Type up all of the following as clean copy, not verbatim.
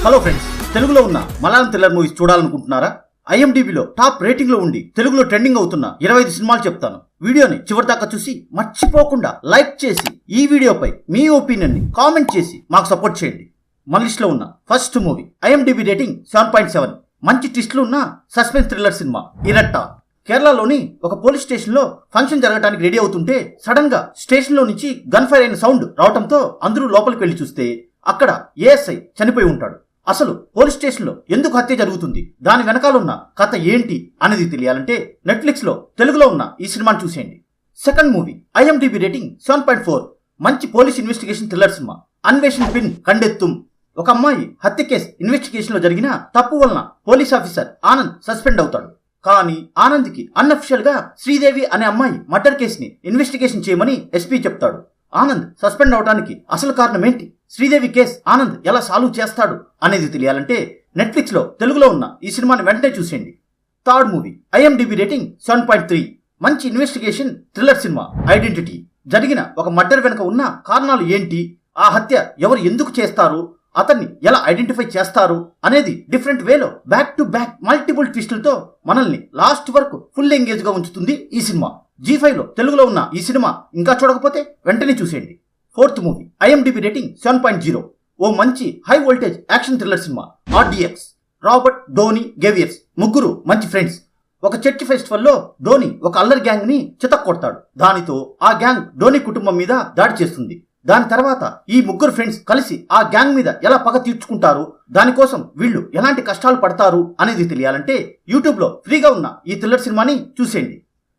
Hello friends, తెలుగులో ఉన్న Malayalam thriller movies చూడాలనుకుంటున్నారా? ఐఎండిబిలో టాప్ రేటింగ్ లో ఉండి తెలుగులో ట్రెండింగ్ అవుతున్న 25 సినిమాలు చెప్తాను. వీడియోని చివరిదాకా చూసి మర్చిపోకుండా లైక్ చేసి ఈ వీడియోపై మీ ఒపీనియన్ ని కామెంట్ చేసి మాకు సపోర్ట్ చేయండి. మన లిస్ట్ లో ఉన్న ఫస్ట్ మూవీ ఐఎండిబి రేటింగ్ 7.7. మంచి ట్విస్ట్లు ఉన్న సస్పెన్స్ థ్రిల్లర్ సినిమా ఇరట్టా. కేరళలోని ఒక పోలీస్ స్టేషన్ లో ఫంక్షన్ జరగడానికి రెడీ అవుతుంటే సడన్ గా స్టేషన్ లో నుంచి గన్ ఫైర్ అయిన సౌండ్ రావడంతో అందరూ లోపలికి వెళ్లి చూస్తే అక్కడ ఏఎస్ఐ చనిపోయి ఉంటాడు. అసలు పోలీస్ స్టేషన్ లో ఎందుకు హత్య జరుగుతుంది, దాని వెనకాలన్న కథ ఏంటి అనేది తెలియాలంటే నెట్ఫ్లిక్స్ లో తెలుగులో ఉన్న ఈ సినిమాని చూసేయండి. Second movie IMDb rating 7.4. మంచి పోలీస్ ఇన్వెస్టిగేషన్ థ్రిల్లర్ సినిమా అన్వేషణ పిన్ కండెత్తుం. ఒక అమ్మాయి హత్య కేసు ఇన్వెస్టిగేషన్ లో జరిగిన తప్పు వలన పోలీస్ ఆఫీసర్ ఆనంద్ సస్పెండ్ అవుతాడు. కానీ ఆనంద్కి అన్అఫిషియల్ గా శ్రీదేవి అనే అమ్మాయి మర్డర్ కేసుని ఇన్వెస్టిగేషన్ చేయమని ఎస్పీ చెప్తాడు. ఆనంద్ సస్పెండ్ అవడానికి అసలు కారణం ఏంటి, శ్రీదేవి కేసు ఆనంద్ ఎలా సాల్వ్ చేస్తాడు అనేది తెలియాలంటే నెట్ఫ్లిక్స్ లో తెలుగులో ఉన్న ఈ సినిమాని వెంటనే చూసేయండి. Third movie IMDb rating 7.3. మంచి ఇన్వెస్టిగేషన్ థ్రిల్లర్ సినిమా ఐడెంటిటీ. జరిగిన ఒక మర్డర్ వెనుక ఉన్న కారణాలు ఏంటి, ఆ హత్య ఎవరు ఎందుకు చేస్తారు, అతన్ని ఎలా ఐడెంటిఫై చేస్తారు అనేది డిఫరెంట్ వేలో బ్యాక్ టు బ్యాక్ మల్టిపుల్ ట్విస్టులతో మనల్ని లాస్ట్ వరకు ఫుల్ ఎంగేజ్ గా ఉంచుతుంది ఈ సినిమా. G5 లో తెలుగులో ఉన్న ఈ సినిమా ఇంకా చూడకపోతే వెంటనే చూసేయండి. Fourth movie IMDb rating 7.0. ఓ మంచి హై వోల్టేజ్ యాక్షన్ థ్రిల్లర్ సినిమా RDX. రాబర్ట్, డోనీ, గేవియర్స్ ముగ్గురు మంచి ఫ్రెండ్స్. ఒక చర్చ్ ఫెస్టివల్లో డోనీ ఒక అల్లరి గ్యాంగ్ ని చితక్కొడతాడు. దానితో ఆ గ్యాంగ్ డోనీ కుటుంబం మీద దాడి చేస్తుంది. దాని తర్వాత ఈ ముగ్గురు ఫ్రెండ్స్ కలిసి ఆ గ్యాంగ్ మీద ఎలా పగ తీర్చుకుంటారు, దానికోసం వీళ్ళు ఎలాంటి కష్టాలు పడతారు అనేది తెలియాలంటే యూట్యూబ్ లో ఫ్రీగా ఉన్న ఈ థ్రిల్లర్ సినిమాని చూసేయండి.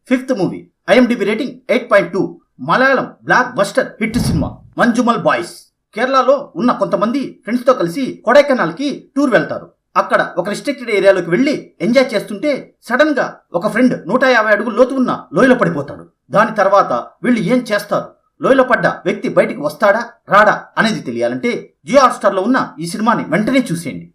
Fifth movie IMDb rating 8.2. Malayalam block buster hit cinema Manjummel boys. కేరళలో ఉన్న కొంతమంది ఫ్రెండ్స్ తో కలిసి కొడైకెనాల్ కి టూర్ వెళ్తారు. అక్కడ ఒక రిస్ట్రిక్టెడ్ ఏరియాలోకి వెళ్లి ఎంజాయ్ చేస్తుంటే సడన్ గా ఒక ఫ్రెండ్ 150 అడుగుల లోతు ఉన్న లోయలో పడిపోతాడు. దాని తర్వాత వీళ్ళు ఏం చేస్తారు, లోయలో పడ్డ వ్యక్తి బయటికి వస్తాడా రాడా అనేది తెలియాలంటే జియో హాట్‌స్టార్ లో ఉన్న ఈ సినిమాని వెంటనే చూసేయండి.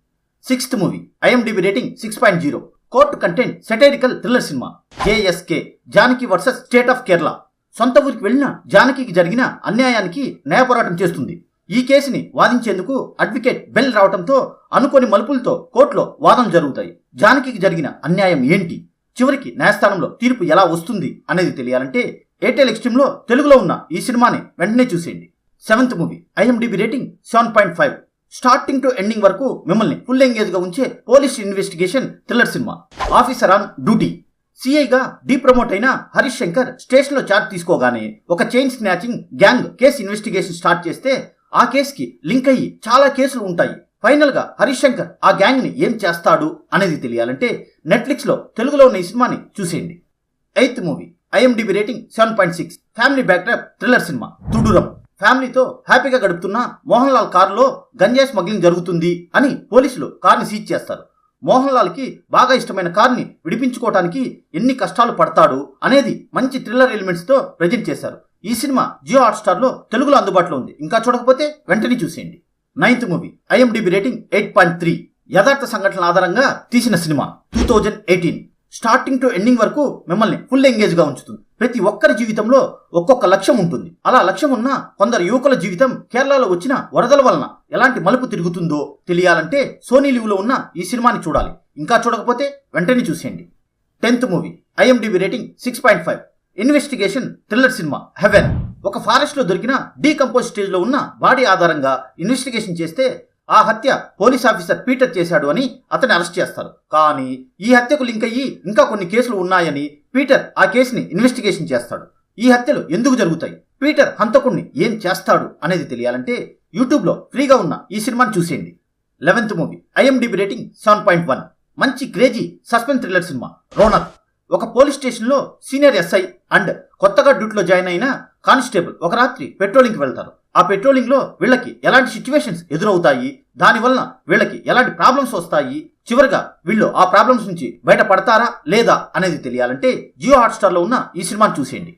Sixth movie IMDb rating 6.0. Court content satirical thriller cinema JSK Janaki versus state of Kerala. సొంత ఊరికి వెళ్లిన జానకి జరిగిన అన్యాయానికి న్యాయ పోరాటం చేస్తుంది. ఈ కేసుని వాదించేందుకు అడ్వకేట్ బెల్ రావడంతో అనుకోని మలుపులతో కోర్టులో వాదనలు జరుగుతాయి. జానకి జరిగిన అన్యాయం ఏంటి, చివరికి న్యాయస్థానంలో తీర్పు ఎలా వస్తుంది అనేది తెలియాలంటే ఎయిర్టెల్ ఎక్స్ట్రీమ్ లో తెలుగులో ఉన్న ఈ సినిమాని వెంటనే చూసేయండి. Seventh movie IMDb rating 7.5. Starting to ending వరకు మిమ్మల్ని ఫుల్ ఎంగేజ్ గా ఉంచే పోలీస్ ఇన్వెస్టిగేషన్ థ్రిల్లర్ సినిమా ఆఫీసర్ ఆన్ డ్యూటీ. సిఐగా ప్రమోట్ అయిన హరీష్ శంకర్ స్టేషన్ లో చార్జ్ తీసుకోగానే ఒక chain snatching gang case investigation start చేస్తే ఆ కేసుకి లింక్ అయ్యి చాలా కేసులు ఉంటాయి. ఫైనల్ గా హరీష్ శంకర్ ఆ గ్యాంగ్ ని ఏం చేస్తాడు అనేది తెలియాలంటే నెట్ఫ్లిక్స్ లో తెలుగులో ఉన్న ఈ సినిమాని చూసేయండి. Eighth movie IMDb rating 7.6. Family backdrop thriller సినిమా తుడురం. ఫ్యామిలీతో హ్యాపీగా గడుపుతున్న మోహన్ లాల్ కారులో గంజాయి స్మగ్లింగ్ జరుగుతుంది అని పోలీసులు కార్ని సీజ్ చేస్తారు. మోహన్ లాల్ కి బాగా ఇష్టమైన కార్ని విడిపించుకోవడానికి ఎన్ని కష్టాలు పడతాడు అనేది మంచి థ్రిల్లర్ ఎలిమెంట్స్ తో ప్రెజెంట్ చేశారు. ఈ సినిమా జియో హాట్‌స్టార్ లో తెలుగులో అందుబాటులో ఉంది, ఇంకా చూడకపోతే వెంటనే చూసేయండి. Ninth movie IMDb rating 8.3. యథార్థ సంఘటనల ఆధారంగా తీసిన సినిమా 2018. స్టార్టింగ్ టు ఎండింగ్ వరకు మిమ్మల్ని ఫుల్ ఎంగేజ్ గా ఉంచుతుంది. ప్రతి ఒక్కరి జీవితంలో ఒక్కొక్క లక్ష్యం ఉంటుంది. అలా లక్ష్యం ఉన్న కొందరు యువకుల జీవితం కేరళలో వచ్చిన వరదల వలన ఎలాంటి మలుపు తిరుగుతుందో తెలియాలంటే సోనీ లివ్ లో ఉన్న ఈ సినిమాని చూడాలి, ఇంకా చూడకపోతే వెంటనే చూసేయండి. 10th movie IMDb rating 6.5. Investigation thriller సినిమా హెవెన్. ఒక ఫారెస్ట్ లో దొరికిన డీకంపోజ్ స్టేజ్ లో ఉన్న బాడీ ఆధారంగా ఇన్వెస్టిగేషన్ చేస్తే ఆ హత్య పోలీస్ ఆఫీసర్ పీటర్ చేశాడు అని అతన్ని అరెస్ట్ చేస్తారు. కానీ ఈ హత్యకు లింక్ అయ్యి ఇంకా కొన్ని కేసులు ఉన్నాయని పీటర్ ఆ కేసుని ఇన్వెస్టిగేషన్ చేస్తాడు. ఈ హత్యలు ఎందుకు జరుగుతాయి, పీటర్ హంతకుడిని ఏం చేస్తాడు అనేది తెలియాలంటే యూట్యూబ్ లో ఫ్రీగా ఉన్న ఈ సినిమాని చూసేయండి. 11th movie IMDb rating 7.1. మంచి crazy suspense thriller cinema Ronak. ఒక పోలీస్ స్టేషన్ లో సీనియర్ ఎస్ఐ అండ్ కొత్తగా డ్యూటీలో జాయిన్ అయిన కానిస్టేబుల్ ఒక రాత్రి పెట్రోలింగ్ కి వెళ్తారు. ఆ పెట్రోలింగ్ లో వీళ్ళకి ఎలాంటి సిచ్యువేషన్స్ ఎదురవుతాయి, దానివల్ల వీళ్ళకి ఎలాంటి ప్రాబ్లమ్స్ వస్తాయి, చివరిగా వీళ్ళు ఆ ప్రాబ్లమ్స్ నుంచి బయటపడతారా లేదా అనేది తెలియాలంటే జియో హాట్‌స్టార్ లో ఉన్న ఈ సినిమాని చూసేయండి.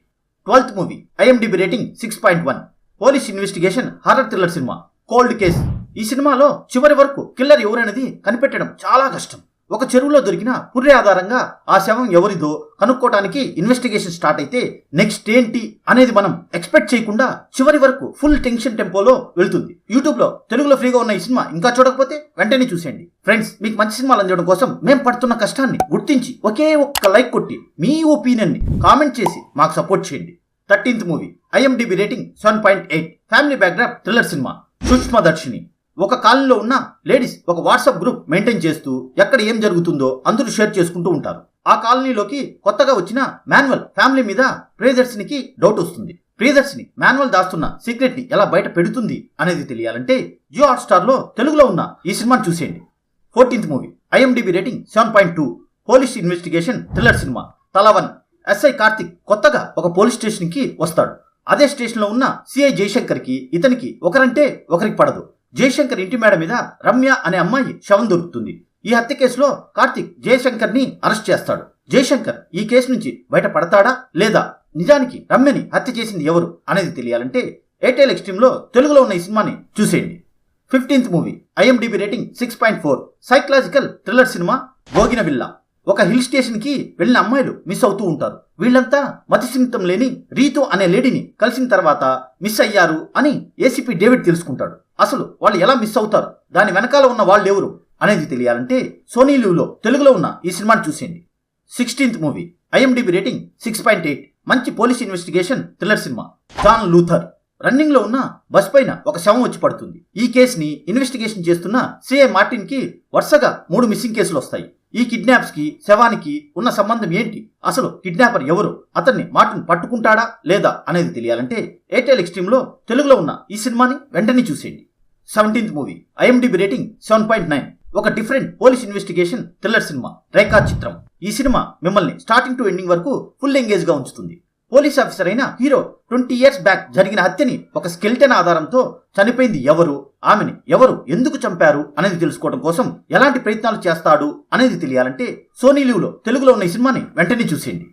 12th movie IMDb rating 6.1. Police investigation horror thriller cinema cold case. ఈ సినిమాలో చివరి వరకు కిల్లర్ ఎవరనేది కనిపెట్టడం చాలా కష్టం. ఒక చెరువులో దొరికిన పుర్రె ఆధారంగా ఆ శవం ఎవరిదో కనుక్కోవడానికి ఇన్వెస్టిగేషన్ స్టార్ట్ అయితే నెక్స్ట్ ఏంటి అనేది మనం ఎక్స్పెక్ట్ చేయకుండా చివరి వరకు ఫుల్ టెన్షన్ టెంపోలో వెళ్తుంది. యూట్యూబ్ లో తెలుగులో ఫ్రీగా ఉన్న ఈ సినిమా ఇంకా చూడకపోతే వెంటనే చూసేయండి. ఫ్రెండ్స్, మీకు మంచి సినిమాలు అందించడం కోసం మేము పడుతున్న కష్టాన్ని గుర్తించి ఒకే ఒక్క లైక్ కొట్టి మీ ఒపీనియన్ ని కామెంట్ చేసి మాకు సపోర్ట్ చేయండి. 13th movie IMDb rating 7.8. Family backdrop thriller సినిమా. సూక్ష్మదర్శిని. ఒక కాలనీలో ఉన్న లేడీస్ ఒక వాట్సాప్ గ్రూప్ మెయింటైన్ చేస్తూ ఎక్కడ ఏం జరుగుతుందో అందరూ షేర్ చేసుకుంటూ ఉంటారు. ఆ కాలనీలోకి కొత్తగా వచ్చిన మాన్యువల్ ఫ్యామిలీ మీద ప్రియదర్శినికి డౌట్ వస్తుంది. ప్రియదర్శిని మాన్యువల్ దాస్తున్న సీక్రెట్ ని ఎలా బయట పెడుతుంది అనేది తెలియాలంటే జియో హాట్‌స్టార్ లో తెలుగులో ఉన్న ఈ సినిమాను చూసేయండి. 14th movie IMDb rating 7.2. Police investigation thriller సినిమా. తలవన్. ఎస్ఐ కార్తిక్ కొత్తగా ఒక పోలీస్ స్టేషన్ కి వస్తాడు. అదే స్టేషన్ లో ఉన్న సిఐ జయశంకర్ కి ఇతనికి ఒకరంటే ఒకరికి పడదు. జయశంకర్ ఇంటి మేడ మీద రమ్య అనే అమ్మాయి శవం దొరుకుతుంది. ఈ హత్య కేసులో కార్తిక్ జయశంకర్ ని అరెస్ట్ చేస్తాడు. జయశంకర్ ఈ కేసు నుంచి బయట పడతాడా లేదా నిజానికి రమ్యని హత్య చేసింది ఎవరు అనేది తెలియాలంటే ఎయిర్టెల్ ఎక్స్ట్రీమ్ లో తెలుగులో ఉన్న ఈ సినిమాని చూసేయండి. 15th movie IMDb rating 6.4. Psychological thriller సినిమా. భోగినవిల్ల. ఒక హిల్ స్టేషన్ కి వెళ్లిన అమ్మాయిలు మిస్ అవుతూ ఉంటారు. వీళ్ళంతా మతిస్థిమితం లేని రీతు అనే లేడీని కలిసిన తర్వాత మిస్ అయ్యారు అని ఏసీపీ డేవిడ్ తెలుసుకుంటాడు. అసలు వాళ్ళు ఎలా మిస్ అవుతారు, దాని వెనకాల ఉన్న వాళ్ళు ఎవరు అనేది తెలియాలంటే సోనీ లివ్లో తెలుగులో ఉన్న ఈ సినిమాని చూసేయండి. 16th movie IMDb rating 6.8. మంచి పోలీస్ ఇన్వెస్టిగేషన్ థ్రిల్లర్ సినిమా. John Luther. రన్నింగ్ లో ఉన్న బస్ పైన ఒక శవం వచ్చి పడుతుంది. ఈ కేసుని ఇన్వెస్టిగేషన్ చేస్తున్న సిఐ మార్టిన్ కి వరుసగా 3 మిస్సింగ్ కేసులు వస్తాయి. ఈ కిడ్నాప్స్ కి శవానికి ఉన్న సంబంధం ఏంటి, అసలు కిడ్నాపర్ ఎవరు, అతన్ని మార్టిన్ పట్టుకుంటాడా లేదా అనేది తెలియాలంటే ఎయిర్టెల్ ఎక్స్ట్రీమ్ లో తెలుగులో ఉన్న ఈ సినిమాని వెంటనే చూసేయండి. 17th movie IMDb rating 7.9. ఒక డిఫరెంట్ పోలీస్ ఇన్వెస్టిగేషన్ థ్రిల్లర్ సినిమా. రేఖా చిత్రం. ఈ సినిమా మిమ్మల్ని స్టార్టింగ్ టు ఎండింగ్ వరకు ఫుల్ ఎంగేజ్ గా ఉంచుతుంది. పోలీస్ ఆఫీసర్ అయిన హీరో 20 years బ్యాక్ జరిగిన హత్యని ఒక స్కెల్టన్ ఆధారంతో చనిపోయింది ఎవరు, ఆమెని ఎవరు ఎందుకు చంపారు అనేది తెలుసుకోవడం కోసం ఎలాంటి ప్రయత్నాలు చేస్తాడు అనేది తెలియాలంటే సోనీ లివ్ లో తెలుగులో ఉన్న ఈ సినిమాని వెంటనే చూసేయండి.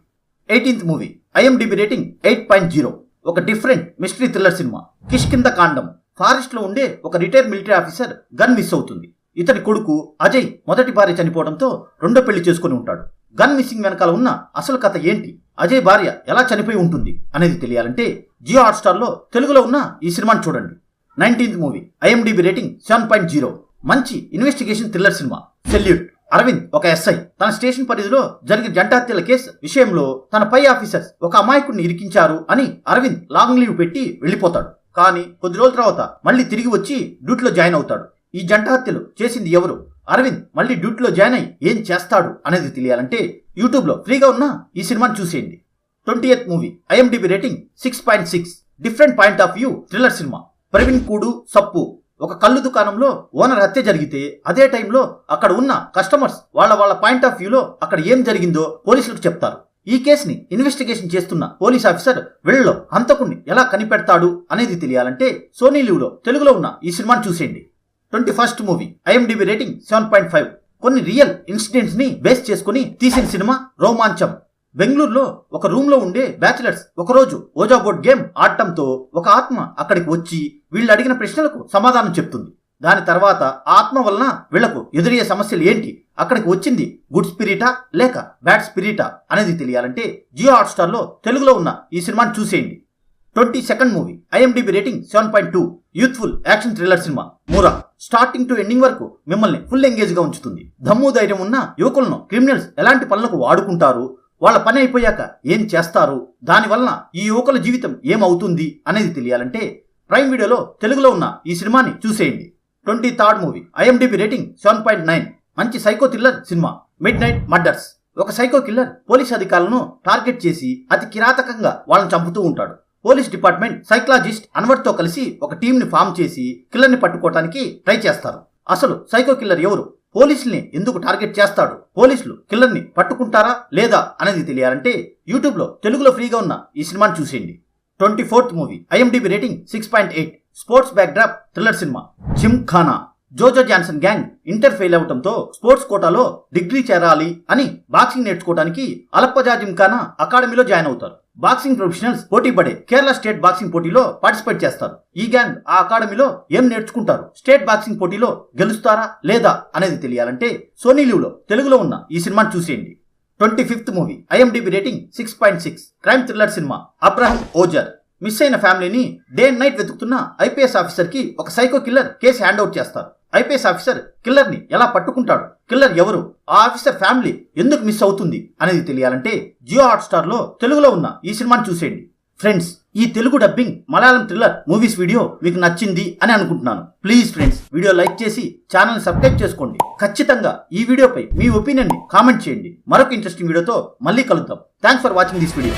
18th movie IMDb rating 8.0. ఒక different mystery thriller cinema. Kishkindha కాండం. ఫారెస్ట్ లో ఉండే ఒక retired military officer gun miss అవుతుంది. ఇతని కొడుకు అజయ్ మొదటి భార్య చనిపోవడంతో రెండో పెళ్లి చేసుకుని ఉంటాడు. గన్ మిస్సింగ్ వెనకాల ఉన్న అసలు కథ ఏంటి, అజయ్ భార్య ఎలా చనిపోయి ఉంటుంది అనేది తెలియాలంటే జియో హాట్‌స్టార్ లో తెలుగులో ఉన్న ఈ సినిమాని చూడండి. 19th movie IMDb rating 7.0. మంచి ఇన్వెస్టిగేషన్ థ్రిల్లర్ సినిమా. సెల్యూట్. అరవింద్ ఒక ఎస్ఐ తన స్టేషన్ పరిధిలో జరిగిన జంట హత్యల కేసు విషయంలో తన పై ఆఫీసర్స్ ఒక అమాయకుడిని ఇరికించారు అని అరవింద్ లాంగ్ లీవ్ పెట్టి వెళ్లిపోతాడు. కానీ కొద్ది రోజుల తర్వాత మళ్ళీ తిరిగి వచ్చి డ్యూటీలో జాయిన్ అవుతాడు. ఈ జంట హత్యలు చేసింది ఎవరు, అరవింద్ మళ్ళీ డ్యూటీలో జాయిన్ అయి ఏం చేస్తాడు అనేది తెలియాలంటే యూట్యూబ్ లో ఫ్రీగా ఉన్న ఈ సినిమాని చూసేయండి. 20th movie IMDb rating 6.6. Different point of view thriller cinema. Praveen కూడు సప్పు. ఒక కళ్ళు దుకాణంలో ఓనర్ హత్య జరిగితే అదే టైంలో అక్కడ ఉన్న కస్టమర్స్ వాళ్ళ పాయింట్ ఆఫ్ వ్యూలో అక్కడ ఏం జరిగిందో పోలీసులకు చెప్తారు. ఈ కేసుని ఇన్వెస్టిగేషన్ చేస్తున్న పోలీస్ ఆఫీసర్ వీళ్ళలో హంతకుణ్ణి ఎలా కనిపెడతాడు అనేది తెలియాలంటే సోనీ లివ్ లో తెలుగులో ఉన్న ఈ సినిమాని చూసేయండి. 21st movie IMDb rating 7.5. కొన్ని రియల్ ఇన్సిడెంట్స్ ని బేస్ చేసుకుని తీసిన సినిమా రోమాంచం. బెంగళూరులో ఒక రూమ్ లో ఉండే బ్యాచిలర్స్ ఒకరోజు ఓజా బోర్డ్ గేమ్ ఆడటంతో ఒక ఆత్మ అక్కడికి వచ్చి వీళ్ళు అడిగిన ప్రశ్నలకు సమాధానం చెప్తుంది. దాని తర్వాత ఆ ఆత్మ వలన వీళ్లకు ఎదురయ్యే సమస్యలు ఏంటి, అక్కడికి వచ్చింది గుడ్ స్పిరిటా లేక బ్యాడ్ స్పిరిటా అనేది తెలియాలంటే జియో హాట్‌స్టార్ లో తెలుగులో ఉన్న ఈ సినిమాని చూసేయండి. 22nd movie IMDb rating 7.2. Youthful action thriller సినిమా. మూరా. స్టార్టింగ్ టు ఎండింగ్ వరకు మిమ్మల్ని ఫుల్ ఎంగేజ్ గా ఉంచుతుంది. దమ్ము ధైర్యం ఉన్న యువకులను క్రిమినల్స్ ఎలాంటి పనులకు వాడుకుంటారు, వాళ్ళ పని అయిపోయాక ఏం చేస్తారు, దాని వలన ఈ యువకుల జీవితం ఏమవుతుంది అనేది తెలియాలంటే ప్రైమ్ వీడియోలో తెలుగులో ఉన్న ఈ సినిమాని చూసేయండి. 23rd movie IMDb rating 7.9. మంచి psycho thriller cinema. Mid night murders. ఒక సైకో కిల్లర్ పోలీస్ అధికారులను టార్గెట్ చేసి అతి కిరాతకంగా వాళ్ళని చంపుతూ ఉంటాడు. పోలీస్ డిపార్ట్మెంట్ సైకలాజిస్ట్ అన్వర్ తో కలిసి ఒక టీం ని ఫామ్ చేసి కిల్లర్ ని పట్టుకోవడానికి ట్రై చేస్తారు. అసలు సైకో కిల్లర్ ఎవరు, పోలీసుల్ని ఎందుకు టార్గెట్ చేస్తాడు, పోలీసులు కిల్లర్ ని పట్టుకుంటారా లేదా అనేది తెలియాలంటే యూట్యూబ్ లో తెలుగులో ఫ్రీగా ఉన్న ఈ సినిమాని చూసేయండి. 24th movie IMDb rating 6.8. Sports backdrop thriller సినిమా. Gymkhana. Jojo Johnson gang inter fail అవడంతో స్పోర్ట్స్ కోటాలో డిగ్రీ చేరాలి అని బాక్సింగ్ నేర్చుకోవడానికి అలప్పజా జిమ్ఖానా అకాడమీలో జాయిన్ అవుతారు. బాక్సింగ్ ప్రొఫెషనల్స్ పోటీ పడే కేరళ స్టేట్ బాక్సింగ్ పోటీలో పార్టిసిపేట్ చేస్తారు. ఈ గ్యాంగ్ ఆ అకాడమీలో ఏం నేర్చుకుంటారు, స్టేట్ బాక్సింగ్ పోటీలో గెలుస్తారా లేదా అనేది తెలియాలంటే సోనీ లీవ్లో తెలుగులో ఉన్న ఈ సినిమాని చూసేయండి. 25th movie, IMDb rating 6.6. Crime thriller సినిమా. అబ్రహం ఓజర్ మిస్ అయిన ఫ్యామిలీని డే అండ్ నైట్ వెతుకుతున్న ఐపీఎస్ ఆఫీసర్ కి ఒక psycho killer case hand out చేస్తారు. ఐపీఎస్ ఆఫీసర్ కిల్లర్ ని ఎలా పట్టుకుంటాడు, కిల్లర్ ఎవరు, ఆ ఆఫీసర్ ఫ్యామిలీ ఎందుకు మిస్ అవుతుంది అనేది తెలియాలంటే జియో హాట్స్టార్ లో తెలుగులో ఉన్న ఈ సినిమాని చూసేయండి. ఫ్రెండ్స్, ఈ Telugu dubbing Malayalam thriller movies video మీకు నచ్చింది అని అనుకుంటున్నాను. ప్లీజ్ ఫ్రెండ్స్, వీడియో లైక్ చేసి ఛానల్ సబ్స్క్రైబ్ చేసుకోండి. ఖచ్చితంగా ఈ వీడియోపై మీ ఒపీనియన్ ని కామెంట్ చేయండి. మరొక ఇంట్రెస్టింగ్ వీడియోతో మళ్ళీ కలుద్దాం. Thanks for watching this video.